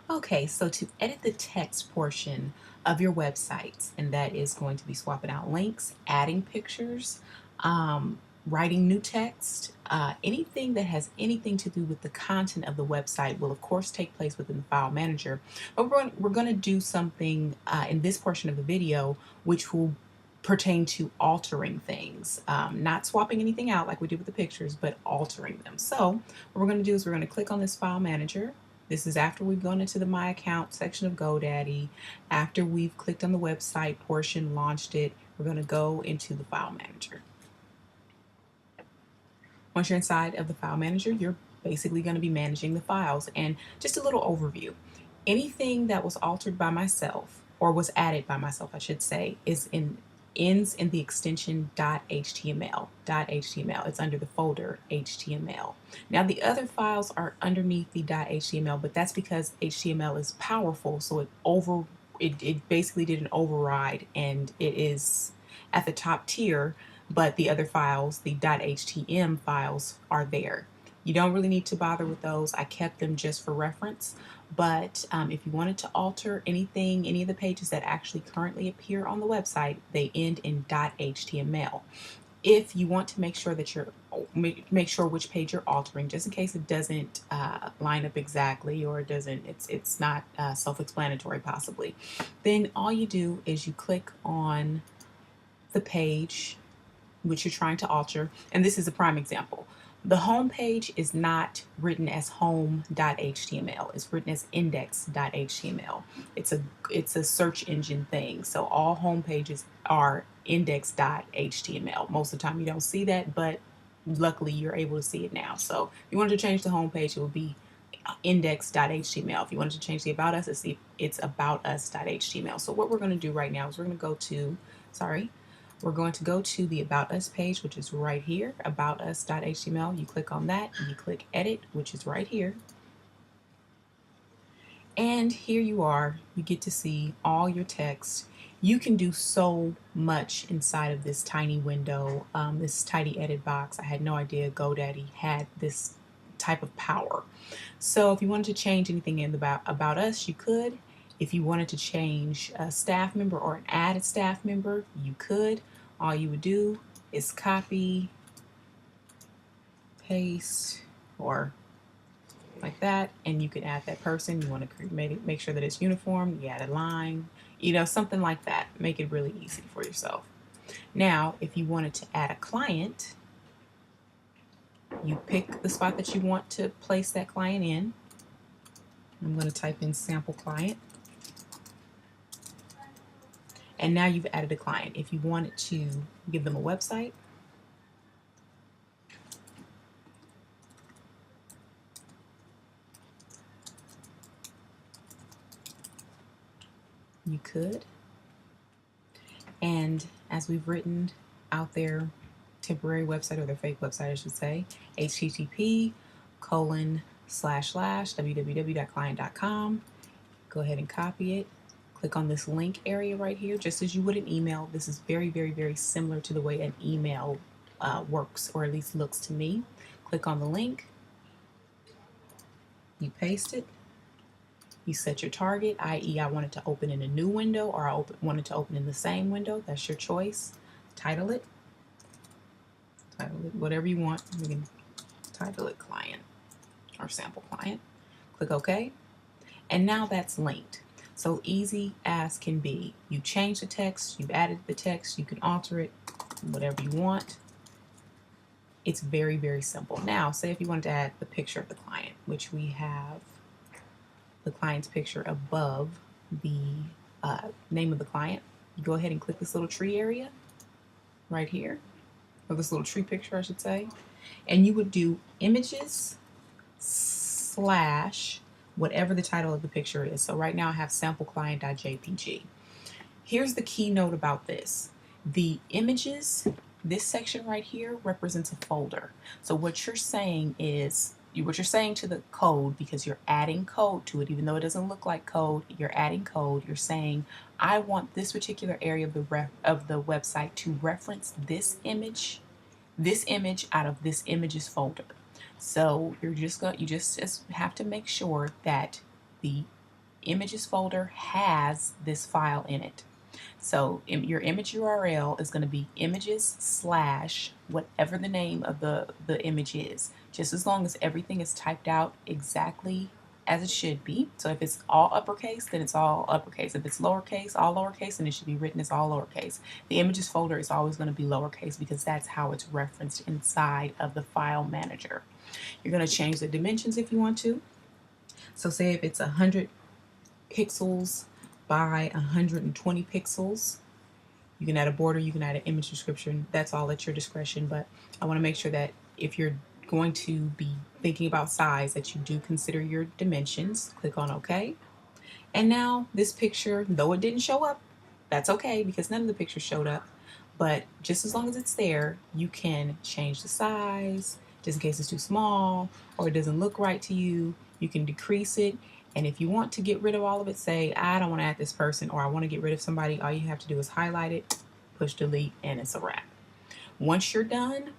Okay, so to edit the text portion of your websites, and that is going to be swapping out links, adding pictures, writing new text, anything that has anything to do with the content of the website will of course take place within the file manager. But we're going to do something in this portion of the video which will pertain to altering things, not swapping anything out like we did with the pictures, but altering them. So what we're going to do is we're going to click on this file manager. This is after we've gone into the My Account section of GoDaddy. After we've clicked on the website portion, launched it, we're going to go into the file manager. Once you're inside of the file manager, you're basically going to be managing the files. And just a little overview. Anything that was altered by myself, or was added by myself, I should say, ends in the extension .html. It's under the folder HTML. Now the other files are underneath the .html, but that's because HTML is powerful, so it basically did an override, and it is at the top tier, but the other files, the .htm files, are there. You don't really need to bother with those. I kept them just for reference. But if you wanted to alter anything, any of the pages that actually currently appear on the website, they end in .html. If you want to make sure that make sure which page you're altering, just in case it doesn't line up exactly, or it doesn't, it's not self-explanatory possibly, then all you do is you click on the page which you're trying to alter. And this is a prime example. The home page is not written as home.html. It's written as index.html. It's a search engine thing. So all home pages are index.html. Most of the time you don't see that, but luckily you're able to see it now. So if you wanted to change the home page, it would be index.html. If you wanted to change the about us, it's about us.html. So what we're going to do right now is we're going to go to the About Us page, which is right here, aboutus.html. You click on that, and you click Edit, which is right here. And here you are. You get to see all your text. You can do so much inside of this tiny window, this tiny edit box. I had no idea GoDaddy had this type of power. So if you wanted to change anything in the About Us, you could. If you wanted to change a staff member or add a staff member, you could. All you would do is copy, paste, or like that, and you can add that person. You want to make sure that it's uniform. You add a line, something like that. Make it really easy for yourself. Now, if you wanted to add a client, you pick the spot that you want to place that client in. I'm going to type in sample client. And now you've added a client. If you wanted to give them a website, you could. And as we've written out their temporary website, or their fake website, I should say, http://www.client.com. Go ahead and copy it. Click on this link area right here, just as you would an email. This is very, very, very similar to the way an email works, or at least looks to me. Click on the link. You paste it. You set your target, i.e. I want it to open in a new window, or I want it to open in the same window. That's your choice. Title it whatever you want. You can title it client or sample client. Click OK. And now that's linked. So easy as can be. You change the text, you've added the text, you can alter it, whatever you want. It's very, very simple. Now, say if you wanted to add the picture of the client, which we have the client's picture above the name of the client. You go ahead and click this little tree area right here, or this little tree picture, I should say, and you would do images / whatever the title of the picture is. So right now I have sample client.jpg. Here's the keynote about this. The images, this section right here represents a folder. So what you're saying is, what you're saying to the code, because you're adding code to it, even though it doesn't look like code, you're adding code. You're saying, I want this particular area of the website to reference this image out of this images folder. So you just have to make sure that the images folder has this file in it. So your image URL is going to be images slash whatever the name of the image is, just as long as everything is typed out exactly as it should be. So if it's all uppercase, then it's all uppercase. If it's lowercase, all lowercase, then it should be written as all lowercase. The images folder is always going to be lowercase because that's how it's referenced inside of the file manager. You're going to change the dimensions if you want to. So say if it's 100 pixels by 120 pixels, you can add a border, you can add an image description. That's all at your discretion, but I want to make sure that if you're going to be thinking about size, that you do consider your dimensions. Click on OK. And now this picture, though it didn't show up, that's okay because none of the pictures showed up. But just as long as it's there, you can change the size, just in case it's too small or it doesn't look right to you. You can decrease it. And if you want to get rid of all of it, say, I don't want to add this person or I want to get rid of somebody, all you have to do is highlight it, push delete, and it's a wrap. Once you're done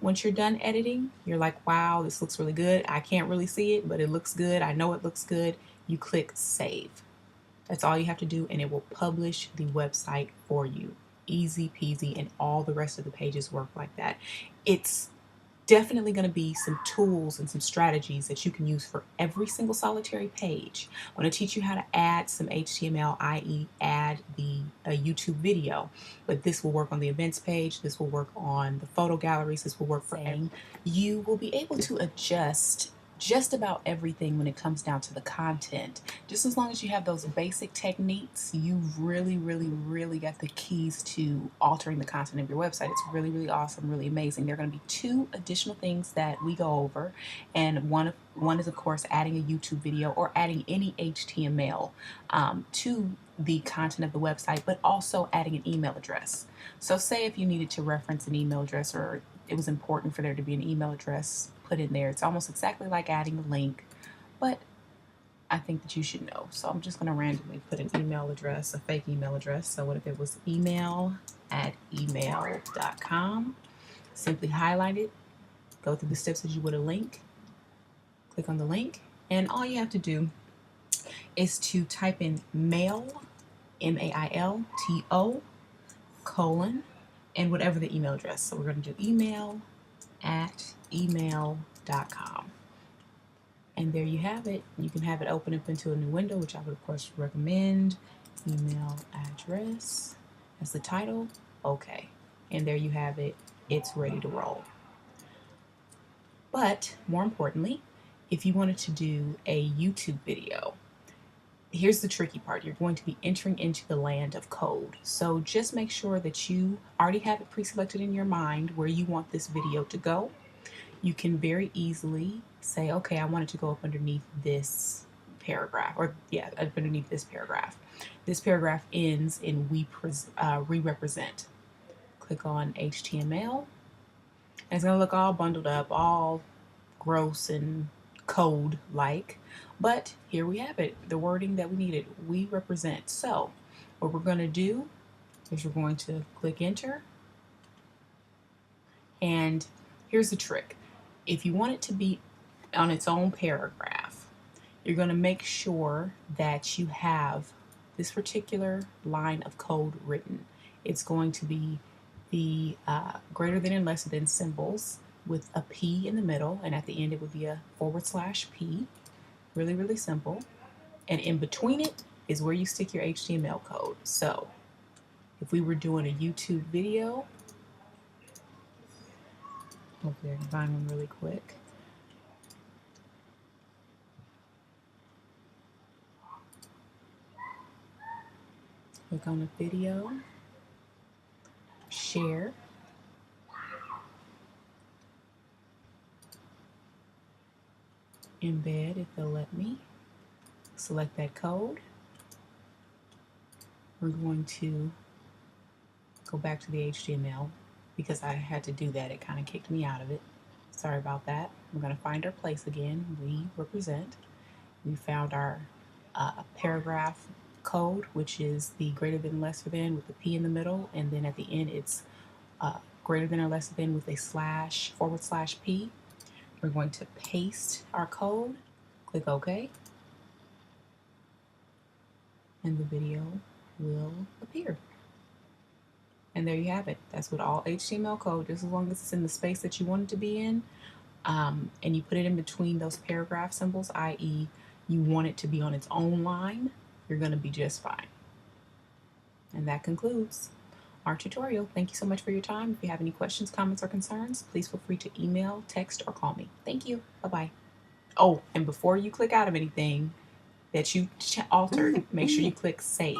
editing, you're like, wow, this looks really good. I can't really see it, but it looks good. I know it looks good. You click save. That's all you have to do, and it will publish the website for you. Easy peasy, and all the rest of the pages work like that. It's definitely going to be some tools and some strategies that you can use for every single solitary page. I'm going to teach you how to add some HTML, i.e. add a YouTube video, but this will work on the events page, this will work on the photo galleries, this will work for everything. You will be able to adjust just about everything when it comes down to the content. Just as long as you have those basic techniques, you've really got the keys to altering the content of your website. It's really awesome, really amazing. There are going to be 2 additional things that we go over, and one is of course adding a YouTube video or adding any HTML to the content of the website, but also adding an email address. So say if you needed to reference an email address, or it was important for there to be an email address put in there. It's almost exactly like adding a link, but I think that you should know. So I'm just going to randomly put an email address, a fake email address. So what if it was email@email.com? Simply highlight it, go through the steps as you would a link, click on the link, and all you have to do is to type in mail, MAILTO, colon, and whatever the email address. So we're going to do email@email.com. And there you have it. You can have it open up into a new window, which I would of course recommend. Email address as the title. Okay. And there you have it. It's ready to roll. But more importantly, if you wanted to do a YouTube video, here's the tricky part. You're going to be entering into the land of code. So just make sure that you already have it pre-selected in your mind where you want this video to go. You can very easily say, okay, I want it to go up underneath this paragraph, or yeah, underneath this paragraph. This paragraph ends in we represent. Click on HTML, and it's going to look all bundled up, all gross and code-like, but here we have it, the wording that we needed, we represent. So what we're going to do is we're going to click enter, and here's the trick. If you want it to be on its own paragraph, you're going to make sure that you have this particular line of code written. It's going to be the greater than and less than symbols with a P in the middle, and at the end it would be a /P. Really simple. And in between it is where you stick your HTML code. So if we were doing a YouTube video, hopefully I can find one really quick. Click on the video, share, embed if they'll let me, select that code. We're going to go back to the HTML because I had to do that. It kind of kicked me out of it. Sorry about that. We're going to find our place again. We represent. We found our paragraph code, which is the greater than lesser than with the P in the middle, and then at the end it's greater than or less than with a /P. We're going to paste our code, click OK. and the video will appear. And there you have it. That's with all HTML code, just as long as it's in the space that you want it to be in, and you put it in between those paragraph symbols, i.e. you want it to be on its own line, you're going to be just fine. And that concludes our tutorial. Thank you so much for your time. If you have any questions, comments, or concerns, please feel free to email, text, or call me. Thank you. Bye-bye. Oh, and before you click out of anything that you altered, make sure you click save.